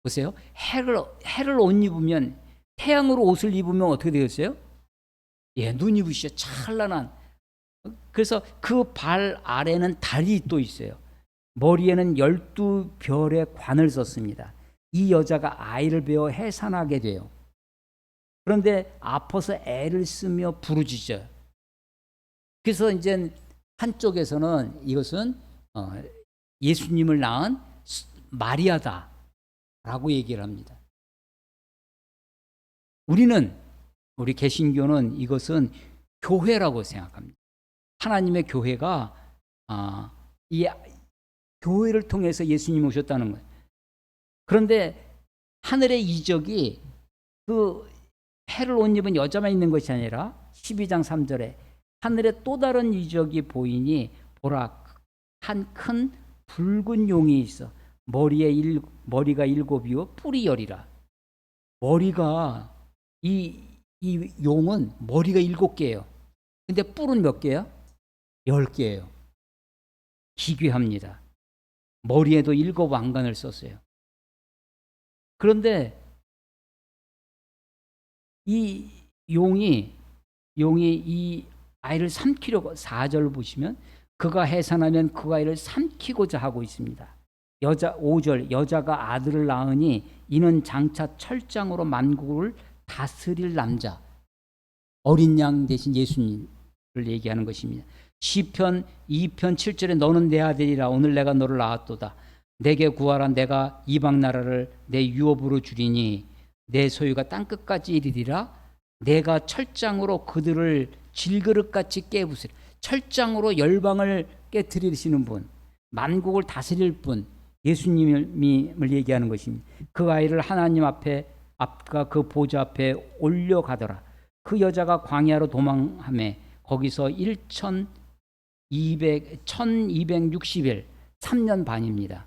보세요. 해를 옷 입으면, 태양으로 옷을 입으면 어떻게 되겠어요? 눈 입으시죠. 찬란한. 그래서 그 발 아래는 달이 또 있어요. 머리에는 12별의 관을 썼습니다. 이 여자가 아이를 베어 해산하게 돼요. 그런데 아파서 애를 쓰며 부르짖어요. 그래서 이제 한쪽에서는 이것은 예수님을 낳은 마리아다라고 얘기를 합니다. 우리 개신교는 이것은 교회라고 생각합니다. 하나님의 교회가 이 교회를 통해서 예수님이 오셨다는 거예요. 그런데 하늘의 이적이 그 해를 옷 입은 여자만 있는 것이 아니라 12장 3절에 하늘에 또 다른 이적이 보이니 보라 한 큰 붉은 용이 있어 머리가 일곱이요 뿔이 열이라. 머리가 이 용은 머리가 7개예요. 근데 뿔은 몇 개예요? 10개예요. 기괴합니다. 머리에도 7왕관을 썼어요. 그런데 이 용이 이 아이를 삼키려고 4절 보시면 그가 해산하면 그 아이를 삼키고자 하고 있습니다. 5절 여자가 아들을 낳으니 이는 장차 철장으로 만국을 다스릴 남자 어린 양 대신 예수님을 얘기하는 것입니다. 시편 2편 7절에 너는 내 아들이라 오늘 내가 너를 낳았도다. 내게 구하라 내가 이방 나라를 내 유업으로 주리니 내 소유가 땅끝까지 이르리라. 내가 철장으로 그들을 질그릇같이 깨부수리라. 철장으로 열방을 깨트리시는 분, 만국을 다스릴 분, 예수님을 얘기하는 것입니다. 그 아이를 하나님 앞과 그 보좌 앞에 올려가더라. 그 여자가 광야로 도망하매 거기서 1260일 3년 반입니다.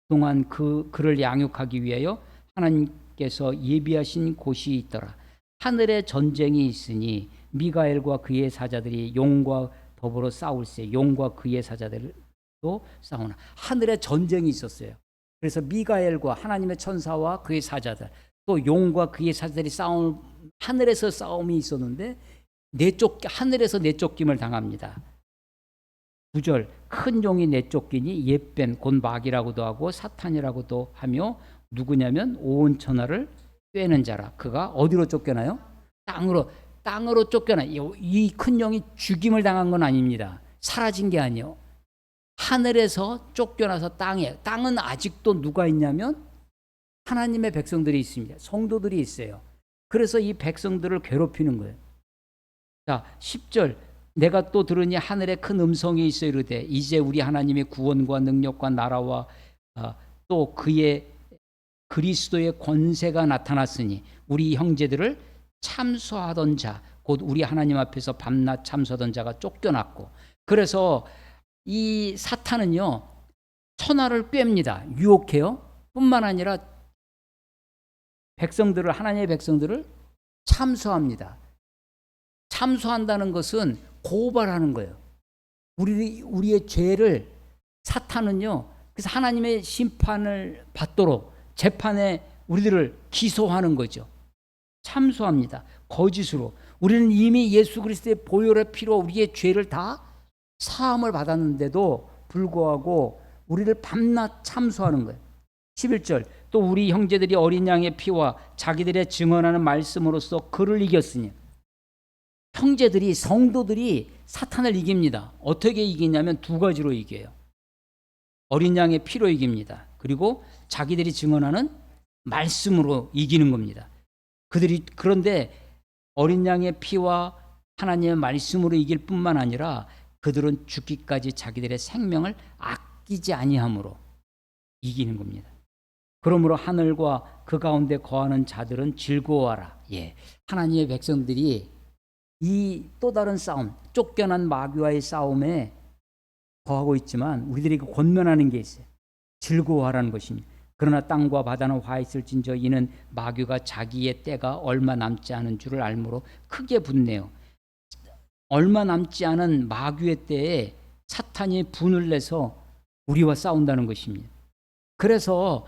동안 그를 양육하기 위하여 하나님께서 예비하신 곳이 있더라. 하늘에 전쟁이 있으니 미가엘과 그의 사자들이 용과 더불어 싸울세. 용과 그의 사자들도 싸우나. 하늘에 전쟁이 있었어요. 그래서 미가엘과 하나님의 천사와 그의 사자들 또 용과 그의 사자들이 하늘에서 싸움이 있었는데 하늘에서 내쫓김을 당합니다. 9절 큰 용이 내쫓기니 옛뱀 곧 마귀라고도 하고 사탄이라고도 하며 누구냐면 온 천하를 꿰는 자라. 그가 어디로 쫓겨나요? 땅으로 쫓겨나. 이 큰 용이 죽임을 당한 건 아닙니다. 사라진 게 아니에요. 하늘에서 쫓겨나서 땅은 아직도 누가 있냐면 하나님의 백성들이 있습니다. 성도들이 있어요. 그래서 이 백성들을 괴롭히는 거예요. 자, 10절 내가 또 들으니 하늘에 큰 음성이 있어 이르되 이제 우리 하나님의 구원과 능력과 나라와 또 그의 그리스도의 권세가 나타났으니 우리 형제들을 참소하던 자 곧 우리 하나님 앞에서 밤낮 참소하던 자가 쫓겨났고 그래서 이 사탄은요 천하를 꿰입니다. 유혹해요. 뿐만 아니라 하나님의 백성들을 참소합니다. 참소한다는 것은 고발하는 거예요. 우리의 죄를 사탄은요. 그래서 하나님의 심판을 받도록 재판에 우리들을 기소하는 거죠. 참소합니다. 거짓으로. 우리는 이미 예수 그리스도의 보혈의 피로 우리의 죄를 다 사함을 받았는데도 불구하고 우리를 밤낮 참소하는 거예요. 11절 또 우리 형제들이 어린 양의 피와 자기들의 증언하는 말씀으로써 그를 이겼으니 형제들이 성도들이 사탄을 이깁니다. 어떻게 이기냐면 두 가지로 이겨요. 어린 양의 피로 이깁니다. 그리고 자기들이 증언하는 말씀으로 이기는 겁니다. 그런데 어린 양의 피와 하나님의 말씀으로 이길 뿐만 아니라 그들은 죽기까지 자기들의 생명을 아끼지 아니함으로 이기는 겁니다. 그러므로 하늘과 그 가운데 거하는 자들은 즐거워하라. 예, 하나님의 백성들이 이 또 다른 싸움, 쫓겨난 마귀와의 싸움에 거하고 있지만 우리들이 권면하는 게 있어요. 즐거워하라는 것입니다. 그러나 땅과 바다는 화있을진저 이는 마귀가 자기의 때가 얼마 남지 않은 줄을 알므로 크게 분내요. 얼마 남지 않은 마귀의 때에 사탄이 분을 내서 우리와 싸운다는 것입니다. 그래서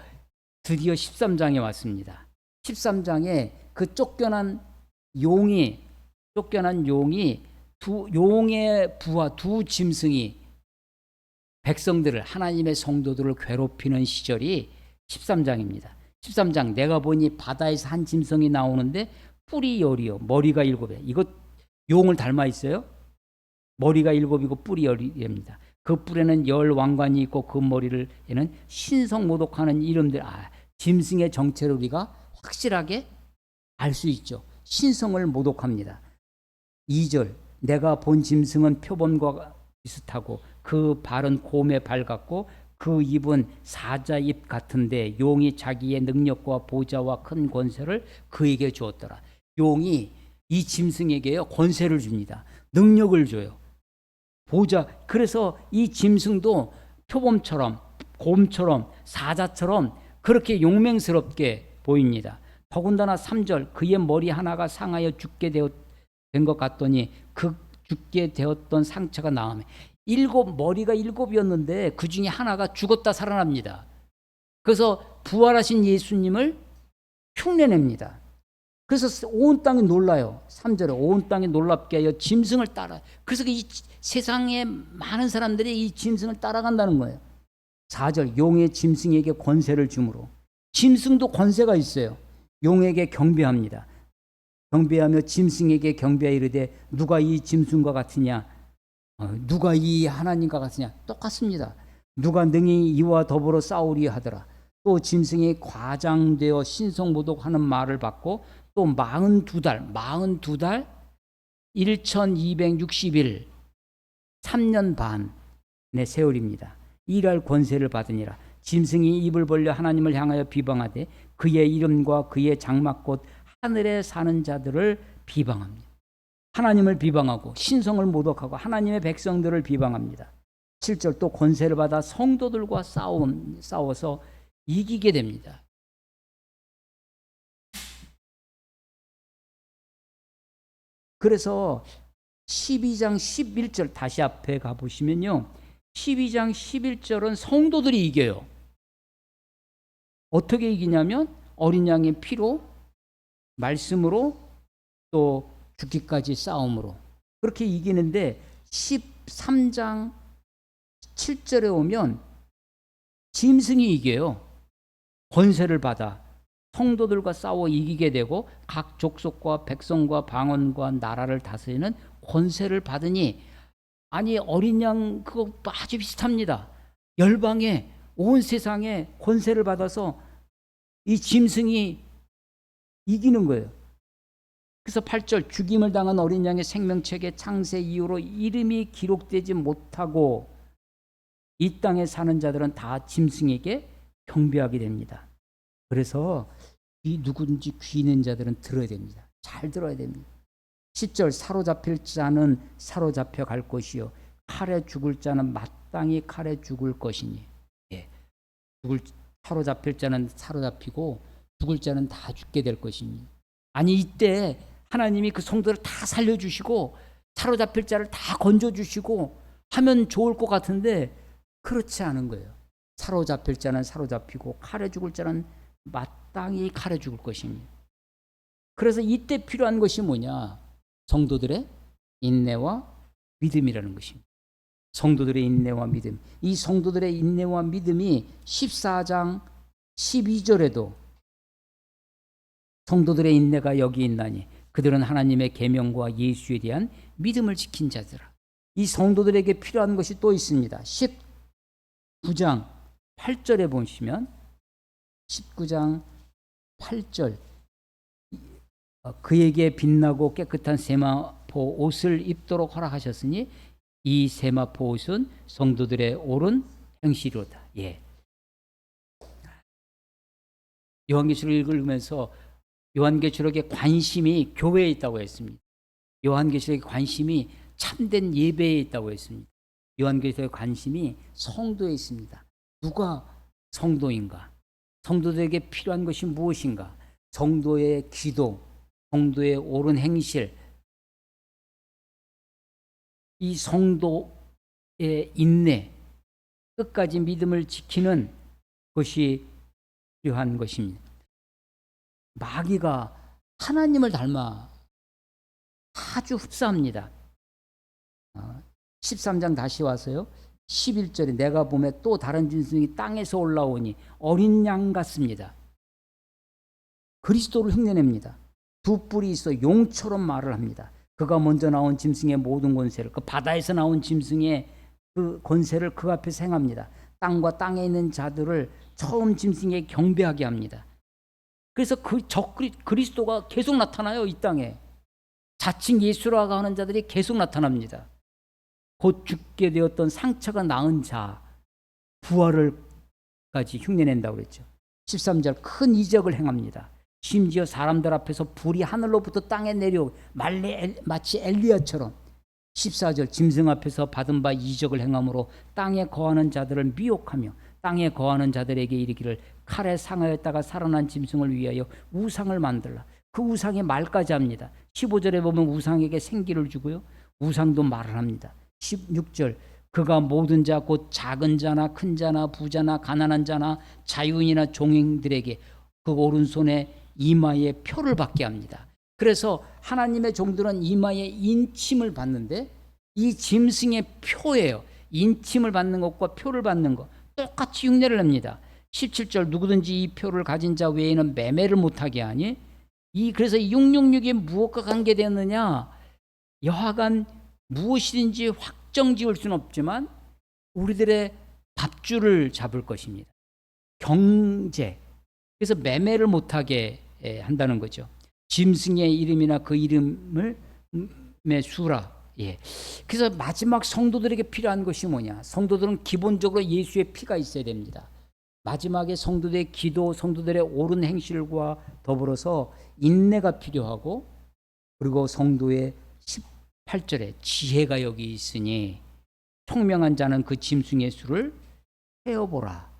드디어 13장에 왔습니다. 13장에 그 쫓겨난 용이 용의 부하 두 짐승이 백성들을 하나님의 성도들을 괴롭히는 시절이 13장입니다. 13장 내가 보니 바다에서 한 짐승이 나오는데 뿔이 10이요 머리가 7에 이거 용을 닮아 있어요. 머리가 7이고 뿔이 10입니다. 그 뿔에는 10 왕관이 있고 그 머리에는 신성모독하는 이름들 짐승의 정체를 우리가 확실하게 알 수 있죠. 신성을 모독합니다. 2절 내가 본 짐승은 표범과 비슷하고 그 발은 곰의 발 같고 그 입은 사자 입 같은데 용이 자기의 능력과 보좌와 큰 권세를 그에게 주었더라. 용이 이 짐승에게요 권세를 줍니다. 능력을 줘요. 보자. 그래서 이 짐승도 표범처럼, 곰처럼, 사자처럼 그렇게 용맹스럽게 보입니다. 더군다나 3절, 그의 머리 하나가 상하여 죽게 된 것 같더니 그 죽게 되었던 상처가 나음에, 머리가 7이었는데 그 중에 하나가 죽었다 살아납니다. 그래서 부활하신 예수님을 흉내냅니다. 그래서 온 땅이 놀라요. 3절에 온 땅이 놀랍게 하여 짐승을 따라. 그래서 이 세상에 많은 사람들이 이 짐승을 따라간다는 거예요. 4절, 용의 짐승에게 권세를 주므로. 짐승도 권세가 있어요. 용에게 경배합니다. 경배하며 짐승에게 경배하여 이르되 누가 이 짐승과 같으냐, 누가 이 하나님과 같으냐. 똑같습니다. 누가 능히 이와 더불어 싸우리 하더라. 또 짐승이 과장되어 신성모독하는 말을 받고 또 42달 1260일 3년 반의 세월입니다. 일할 권세를 받으니라. 짐승이 입을 벌려 하나님을 향하여 비방하되 그의 이름과 그의 장막곧 하늘에 사는 자들을 비방합니다. 하나님을 비방하고 신성을 모독하고 하나님의 백성들을 비방합니다. 7절, 또 권세를 받아 성도들과 싸워서 이기게 됩니다. 그래서 12장 11절 다시 앞에 가보시면요, 12장 11절은 성도들이 이겨요. 어떻게 이기냐면 어린 양의 피로, 말씀으로, 또 죽기까지 싸움으로 그렇게 이기는데, 13장 7절에 오면 짐승이 이겨요. 권세를 받아 성도들과 싸워 이기게 되고 각 족속과 백성과 방언과 나라를 다스리는 권세를 받으니, 아니 어린 양 그거 아주 비슷합니다. 열방에 온 세상에 권세를 받아서 이 짐승이 이기는 거예요. 그래서 8절, 죽임을 당한 어린 양의 생명책에 창세 이후로 이름이 기록되지 못하고 이 땅에 사는 자들은 다 짐승에게 경배하게 됩니다. 그래서 이 누군지 귀 있는 자들은 들어야 됩니다. 잘 들어야 됩니다. 10절, 사로잡힐 자는 사로잡혀 갈 것이요 칼에 죽을 자는 마땅히 칼에 죽을 것이니. 예. 사로잡힐 자는 사로잡히고 죽을 자는 다 죽게 될 것입니다. 아니 이때 하나님이 그 성도를 다 살려주시고 사로잡힐 자를 다 건져주시고 하면 좋을 것 같은데 그렇지 않은 거예요. 사로잡힐 자는 사로잡히고 칼에 죽을 자는 마땅히 칼에 죽을 것입니다. 그래서 이때 필요한 것이 뭐냐? 성도들의 인내와 믿음이라는 것입니다. 성도들의 인내와 믿음. 이 성도들의 인내와 믿음이 14장 12절에도 성도들의 인내가 여기 있나니 그들은 하나님의 계명과 예수에 대한 믿음을 지킨 자들아. 이 성도들에게 필요한 것이 또 있습니다. 19장 8절에 보시면 19장 8절, 그에게 빛나고 깨끗한 세마포 옷을 입도록 허락하셨으니 이 세마포 옷은 성도들의 옳은 행실이로다. 예. 요한계시록을 읽으면서 요한계시록의 관심이 교회에 있다고 했습니다. 요한계시록의 관심이 참된 예배에 있다고 했습니다. 요한계시록의 관심이 성도에 있습니다. 누가 성도인가? 성도들에게 필요한 것이 무엇인가? 성도의 기도, 성도의 옳은 행실, 이 성도의 인내, 끝까지 믿음을 지키는 것이 필요한 것입니다. 마귀가 하나님을 닮아 아주 흡사합니다. 13장 다시 와서요. 11절에 내가 보매 또 다른 짐승이 땅에서 올라오니 어린 양 같습니다. 그리스도를 흉내냅니다. 두 뿔이 있어 용처럼 말을 합니다. 그가 먼저 나온 짐승의 모든 권세를, 그 바다에서 나온 짐승의 그 권세를 그 앞에서 행합니다. 땅과 땅에 있는 자들을 처음 짐승에 경배하게 합니다. 그래서 그리스도가 계속 나타나요. 이 땅에 자칭 예수라고 하는 자들이 계속 나타납니다. 곧 죽게 되었던 상처가 나은 자 부활을까지 흉내낸다고 그랬죠. 13절 큰 이적을 행합니다. 심지어 사람들 앞에서 불이 하늘로부터 땅에 내려오고 마치 엘리야처럼 14절 짐승 앞에서 받은 바 이적을 행함으로 땅에 거하는 자들을 미혹하며 땅에 거하는 자들에게 이르기를 칼에 상하였다가 살아난 짐승을 위하여 우상을 만들라. 그 우상의 말까지 합니다. 15절에 보면 우상에게 생기를 주고요. 우상도 말을 합니다. 16절 그가 모든 자 곧 작은 자나 큰 자나 부자나 가난한 자나 자유인이나 종인들에게 그 오른손에 이마에 표를 받게 합니다. 그래서 하나님의 종들은 이마에 인침을 받는데 이 짐승의 표예요. 인침을 받는 것과 표를 받는 것 똑같이 흉내를 냅니다. 17절 누구든지 이 표를 가진 자 외에는 매매를 못하게 하니 그래서 666이 무엇과 관계되었느냐? 여하간 무엇이든지 확정 지을 수는 없지만 우리들의 밥줄을 잡을 것입니다. 경제. 그래서 매매를 못하게 한다는 거죠. 짐승의 이름이나 그 이름을 수라. 예. 그래서 마지막 성도들에게 필요한 것이 뭐냐? 성도들은 기본적으로 예수의 피가 있어야 됩니다. 마지막에 성도들의 기도, 성도들의 옳은 행실과 더불어서 인내가 필요하고 그리고 성도의 18절에 지혜가 여기 있으니 총명한 자는 그 짐승의 수를 세어보라.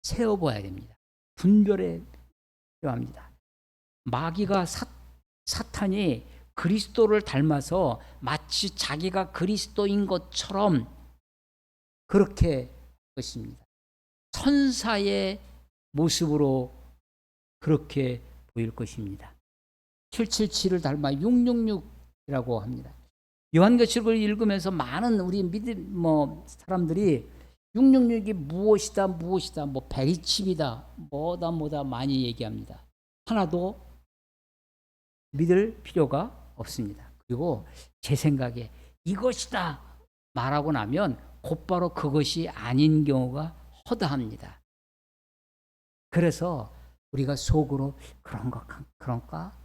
세어봐야 됩니다. 분별에 필요합니다. 마귀가 사탄이 그리스도를 닮아서 마치 자기가 그리스도인 것처럼 그렇게 것입니다. 천사의 모습으로 그렇게 보일 것입니다. 777을 닮아 666이라고 합니다. 요한계시록을 읽으면서 많은 우리 믿음 사람들이 666이 무엇이다 뭐 베리칩이다 뭐다 많이 얘기합니다. 하나도 믿을 필요가 없습니다. 그리고 제 생각에 이것이다 말하고 나면 곧바로 그것이 아닌 경우가 허다합니다. 그래서 우리가 속으로 그런가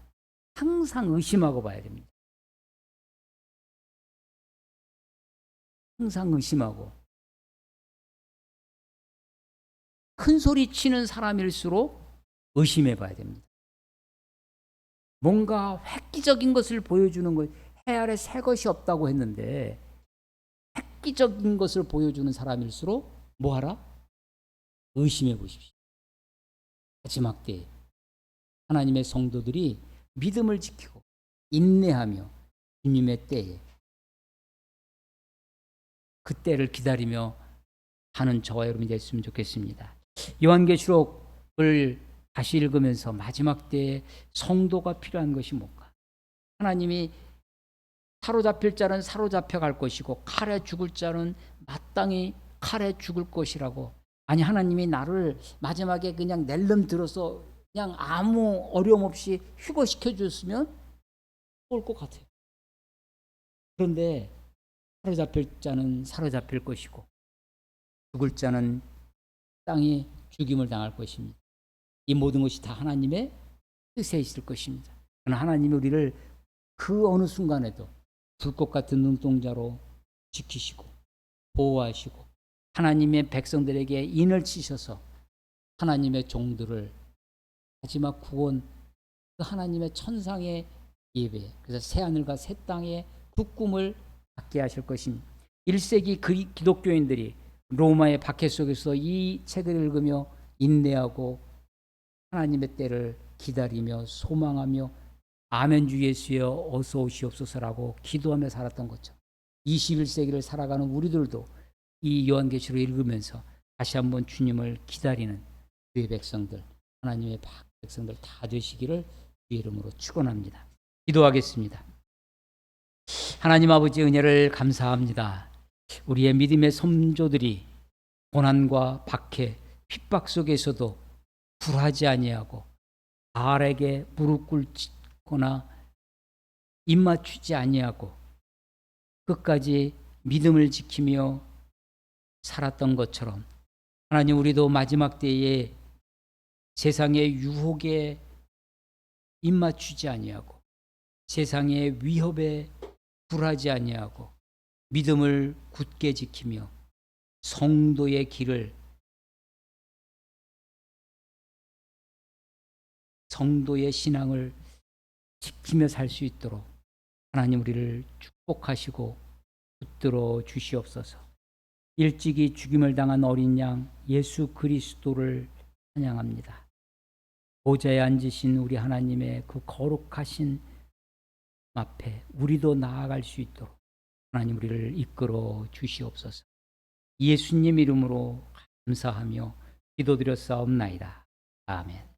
항상 의심하고 봐야 됩니다. 항상 의심하고 큰 소리 치는 사람일수록 의심해 봐야 됩니다. 뭔가 획기적인 것을 보여주는 것, 해 아래 새 것이 없다고 했는데 획기적인 것을 보여주는 사람일수록 뭐하라? 의심해 보십시오. 마지막 때에 하나님의 성도들이 믿음을 지키고 인내하며 주님의 때에 그 때를 기다리며 하는 저와 여러분이 됐으면 좋겠습니다. 요한계시록을 다시 읽으면서 마지막 때에 성도가 필요한 것이 뭔가? 하나님이 사로잡힐 자는 사로잡혀 갈 것이고 칼에 죽을 자는 마땅히 칼에 죽을 것이라고. 아니 하나님이 나를 마지막에 그냥 낼름 들어서 그냥 아무 어려움 없이 휴거시켜 줬으면 좋을 것 같아요. 그런데 사로잡힐 자는 사로잡힐 것이고 죽을 자는 땅이 죽임을 당할 것입니다. 이 모든 것이 다 하나님의 뜻에 있을 것입니다. 그러나 하나님이 우리를 그 어느 순간에도 불꽃 같은 눈동자로 지키시고 보호하시고 하나님의 백성들에게 인을 치셔서 하나님의 종들을 마지막 구원 그 하나님의 천상의 예배 그래서 새하늘과 새 땅의 그 꿈을 갖게 하실 것입니다. 1세기 기독교인들이 로마의 박해 속에서 이 책을 읽으며 인내하고 하나님의 때를 기다리며 소망하며 아멘 주 예수여 어서 오시옵소서라고 기도하며 살았던 것처럼 21세기를 살아가는 우리들도 이 요한계시록을 읽으면서 다시 한번 주님을 기다리는 주의 백성들 하나님의 백성들 다 되시기를 주의 이름으로 축원합니다. 기도하겠습니다. 하나님 아버지 은혜를 감사합니다. 우리의 믿음의 선조들이 고난과 박해 핍박 속에서도 굴하지 아니하고 바알에게 무릎 꿇거나 입맞추지 아니하고 끝까지 믿음을 지키며 살았던 것처럼 하나님 우리도 마지막 때에 세상의 유혹에 입맞추지 아니하고 세상의 위협에 굴하지 아니하고 믿음을 굳게 지키며 성도의 길을 성도의 신앙을 지키며 살 수 있도록 하나님 우리를 축복하시고 붙들어 주시옵소서. 일찍이 죽임을 당한 어린 양 예수 그리스도를 찬양합니다. 보좌에 앉으신 우리 하나님의 그 거룩하신 앞에 우리도 나아갈 수 있도록 하나님 우리를 이끌어 주시옵소서. 예수님 이름으로 감사하며 기도드렸사옵나이다. 아멘.